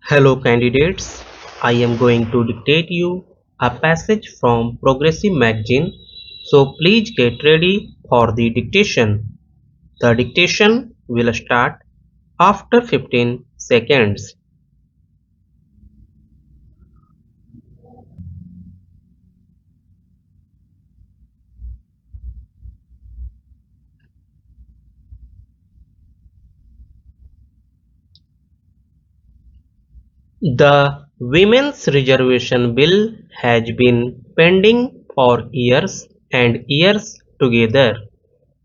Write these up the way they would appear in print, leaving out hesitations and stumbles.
Hello candidates, I am going to dictate you a passage from Progressive magazine, so please get ready for the dictation. The dictation will start after 15 seconds. The Women's Reservation Bill has been pending for years and years together.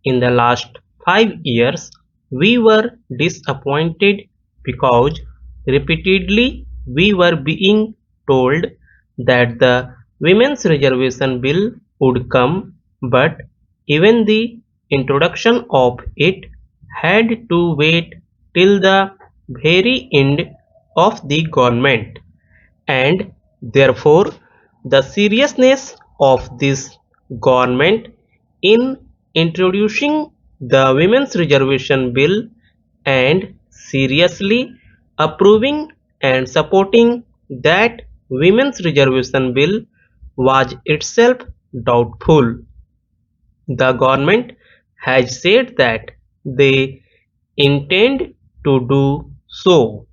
In the last 5 years, we were disappointed because repeatedly we were being told that the Women's Reservation Bill would come, but even the introduction of it had to wait till the very end of the government, and therefore the seriousness of this government in introducing the Women's Reservation Bill and seriously approving and supporting that Women's Reservation Bill was itself doubtful. The government has said that they intend to do so.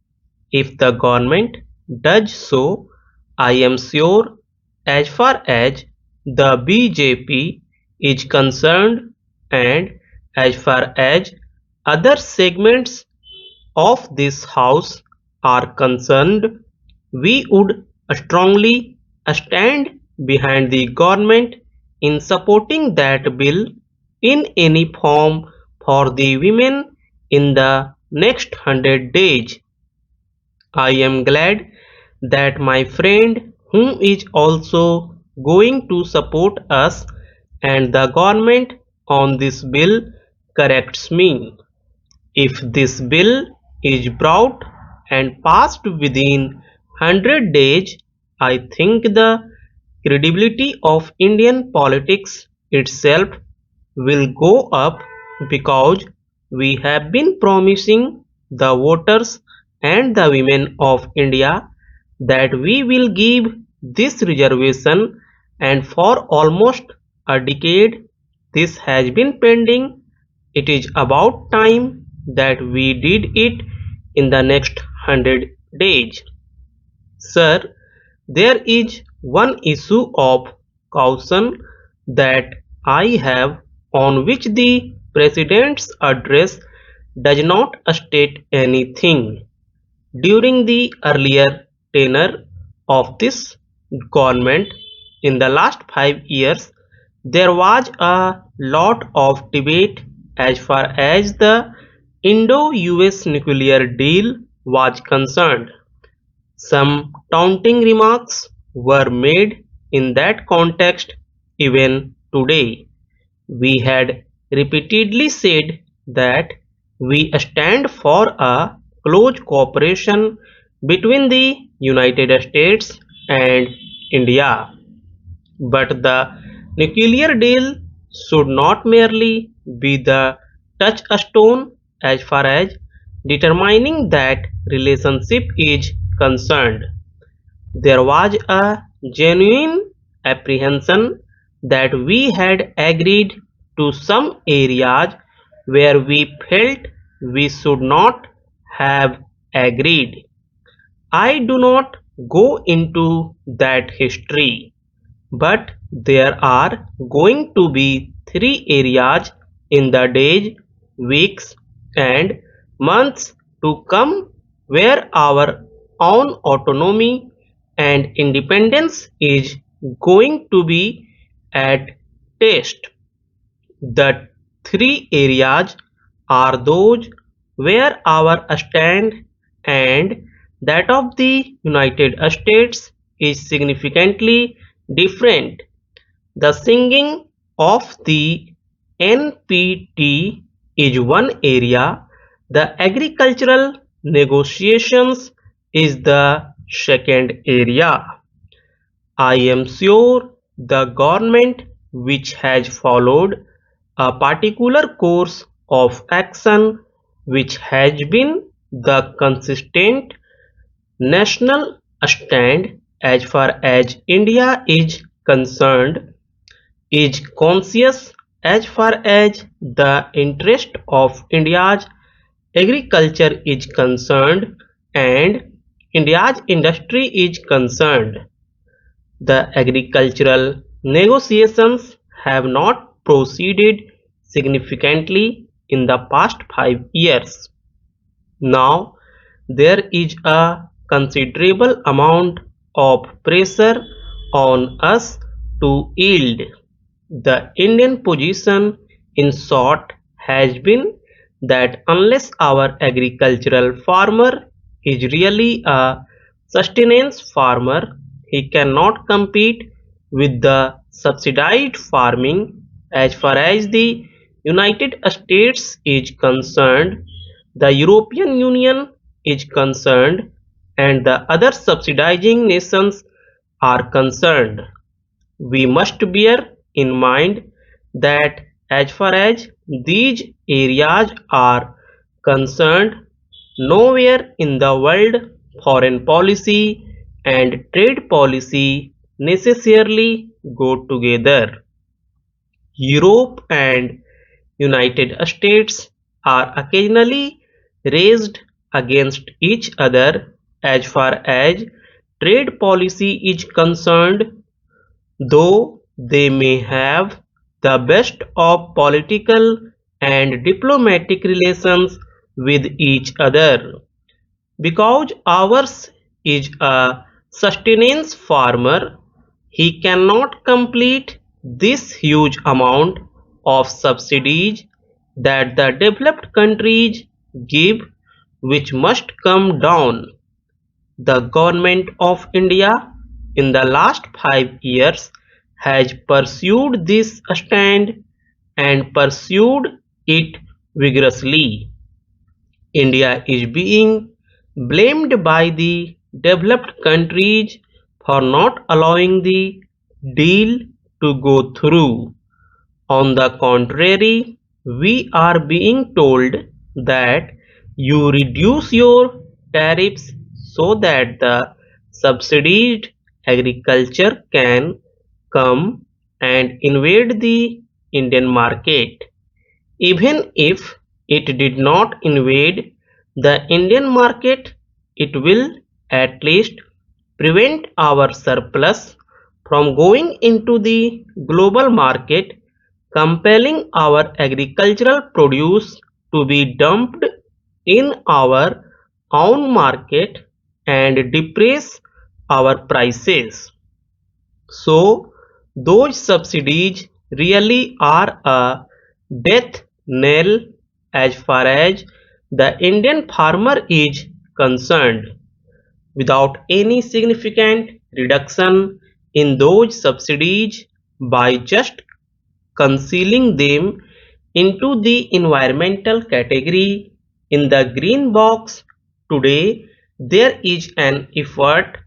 If the government does so, I am sure as far as the BJP is concerned and as far as other segments of this house are concerned, we would strongly stand behind the government in supporting that bill in any form for the women in the next 100 days. I am glad that my friend, who is also going to support us and the government on this bill, corrects me. If this bill is brought and passed within 100 days, I think the credibility of Indian politics itself will go up, because we have been promising the voters and the women of India that we will give this reservation, and for almost a decade this has been pending. It is about time that we did it in the next 100 days. Sir, there is one issue of caution that I have, on which the President's address does not state anything. During the earlier tenure of this government in the last 5 years, there was a lot of debate as far as the Indo-US nuclear deal was concerned. Some taunting remarks were made in that context. Even today, we had repeatedly said that we stand for a close cooperation between the United States and India. But the nuclear deal should not merely be the touchstone as far as determining that relationship is concerned. There was a genuine apprehension that we had agreed to some areas where we felt we should not have agreed. I do not go into that history, but there are going to be three areas in the days, weeks, and months to come where our own autonomy and independence is going to be at test. The three areas are those where our stand and that of the United States is significantly different. The singing of the NPT is one area, the agricultural negotiations is the second area. I am sure the government, which has followed a particular course of action which has been the consistent national stand as far as India is concerned is conscious as far as the interest of India's agriculture is concerned and India's industry is concerned. The agricultural negotiations have not proceeded significantly in the past 5 years. Now there is a considerable amount of pressure on us to yield. The Indian position, in short, has been that unless our agricultural farmer is really a sustenance farmer, he cannot compete with the subsidized farming. As far as the United States is concerned, the European Union is concerned, and the other subsidizing nations are concerned. We must bear in mind that as far as these areas are concerned, nowhere in the world foreign policy and trade policy necessarily go together. Europe and United States are occasionally raised against each other as far as trade policy is concerned, though they may have the best of political and diplomatic relations with each other. Because ours is a sustenance farmer, he cannot complete this huge amount of subsidies that the developed countries give, which must come down. The government of India in the last 5 years has pursued this stand and pursued it vigorously. India is being blamed by the developed countries for not allowing the deal to go through. On the contrary, we are being told that you reduce your tariffs so that the subsidized agriculture can come and invade the Indian market. Even if it did not invade the Indian market, it will at least prevent our surplus from going into the global market, compelling our agricultural produce to be dumped in our own market and depress our prices. So those subsidies really are a death knell as far as the Indian farmer is concerned. Without any significant reduction in those subsidies, by just concealing them into the environmental category in the green box, today there is an effort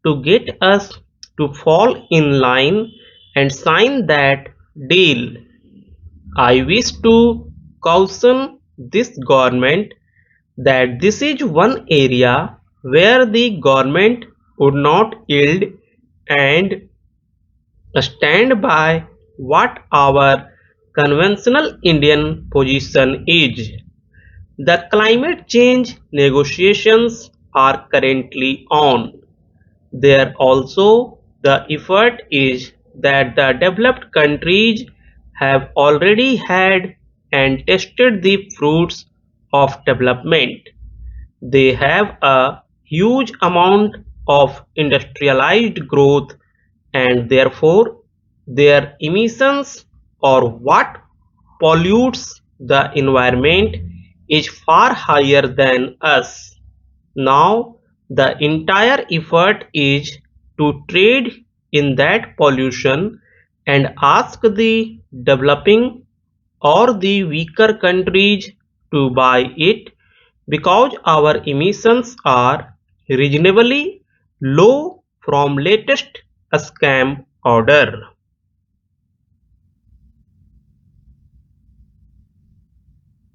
to get us to fall in line and sign that deal. I wish to caution this government that this is one area where the government would not yield and stand by what our conventional Indian position is. The climate change negotiations are currently on. There also the effort is that the developed countries have already had and tested the fruits of development. They have a huge amount of industrialized growth and therefore their emissions or what pollutes the environment is far higher than us. Now the entire effort is to trade in that pollution and ask the developing or the weaker countries to buy it because our emissions are reasonably low from latest scam order.